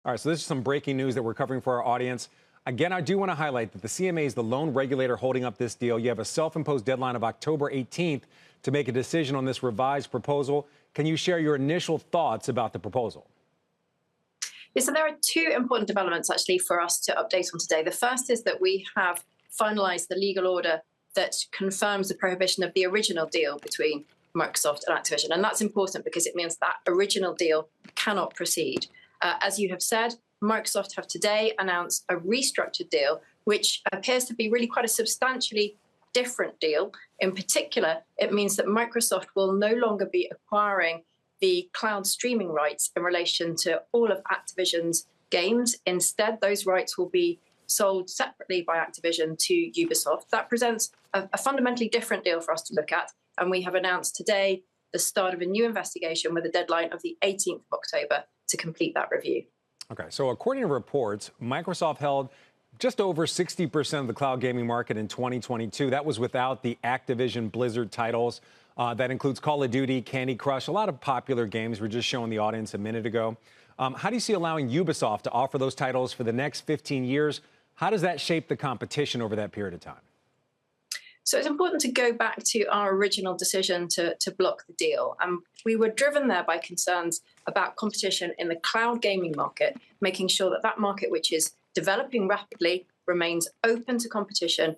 All right, so this is some breaking news that we're covering for our audience. Again, I do want to highlight that the CMA is the lone regulator holding up this deal. You have a self-imposed deadline of October 18th to make a decision on this revised proposal. Can you share your initial thoughts about the proposal? Yeah, so there are two important developments actually for us to update on today. The first is that we have finalized the legal order that confirms the prohibition of the original deal between Microsoft and Activision. And that's important because it means that original deal cannot proceed. As you have said, Microsoft have today announced a restructured deal, which appears to be really quite a substantially different deal. In particular, it means that Microsoft will no longer be acquiring the cloud streaming rights in relation to all of Activision's games. Instead, those rights will be sold separately by Activision to Ubisoft. That presents a fundamentally different deal for us to look at. And we have announced today the start of a new investigation with a deadline of the 18th of October to complete that review. Okay, so according to reports, Microsoft held just over 60% of the cloud gaming market in 2022. That was without the Activision Blizzard titles. That includes Call of Duty, Candy Crush, a lot of popular games. We're just showing the audience a minute ago. How do you see allowing Ubisoft to offer those titles for the next 15 years? How does that shape the competition over that period of time? So it's important to go back to our original decision to block the deal. We were driven there by concerns about competition in the cloud gaming market, making sure that that market, which is developing rapidly, remains open to competition.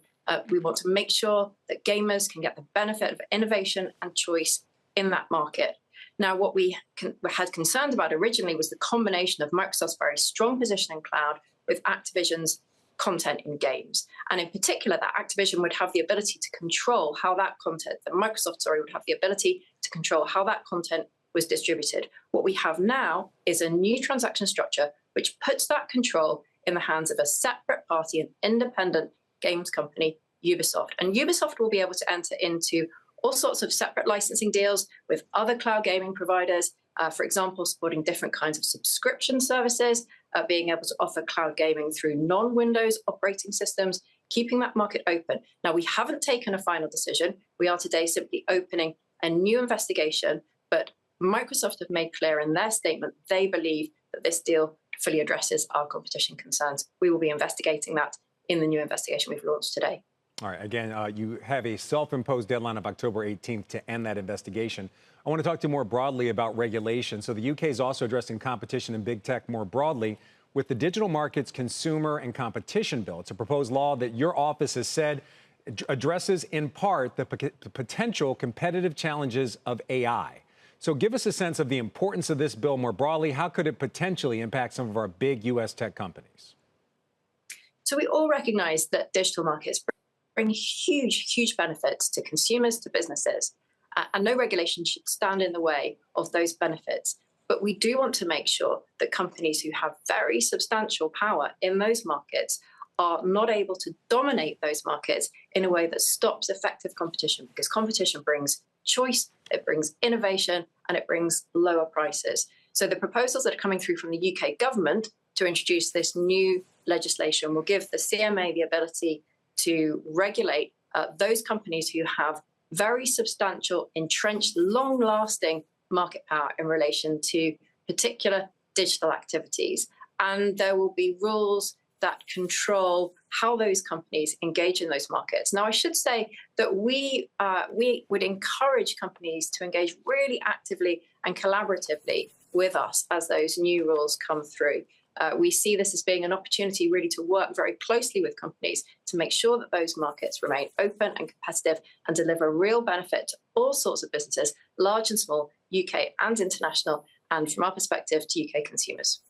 We want to make sure that gamers can get the benefit of innovation and choice in that market. Now, what we had concerns about originally was the combination of Microsoft's very strong position in cloud with Activision's content in games. And in particular, that Activision would have the ability to control how that content, that Microsoft, would have the ability to control how that content was distributed. What we have now is a new transaction structure which puts that control in the hands of a separate party, an independent games company, Ubisoft. And Ubisoft will be able to enter into all sorts of separate licensing deals with other cloud gaming providers, for example, supporting different kinds of subscription services, being able to offer cloud gaming through non-Windows operating systems, keeping that market open. Now, we haven't taken a final decision. We are today simply opening a new investigation, but Microsoft have made clear in their statement they believe that this deal fully addresses our competition concerns. We will be investigating that in the new investigation we've launched today. All right. Again, you have a self-imposed deadline of October 18th to end that investigation. I want to talk to you more broadly about regulation. So the UK is also addressing competition in big tech more broadly with the Digital Markets Consumer and Competition Bill. It's a proposed law that your office has said addresses in part the potential competitive challenges of AI. So give us a sense of the importance of this bill more broadly. How could it potentially impact some of our big U.S. tech companies? So we all recognize that digital markets bring huge benefits to consumers, to businesses, and no regulation should stand in the way of those benefits. But we do want to make sure that companies who have very substantial power in those markets are not able to dominate those markets in a way that stops effective competition, because competition brings choice, it brings innovation, and it brings lower prices. So the proposals that are coming through from the UK government to introduce this new legislation will give the CMA the ability to regulate those companies who have very substantial, entrenched, long-lasting market power in relation to particular digital activities. And there will be rules that control how those companies engage in those markets. Now, I should say that we would encourage companies to engage really actively and collaboratively with us as those new rules come through. We see this as being an opportunity really to work very closely with companies to make sure that those markets remain open and competitive and deliver real benefit to all sorts of businesses, large and small, UK and international, and from our perspective, to UK consumers.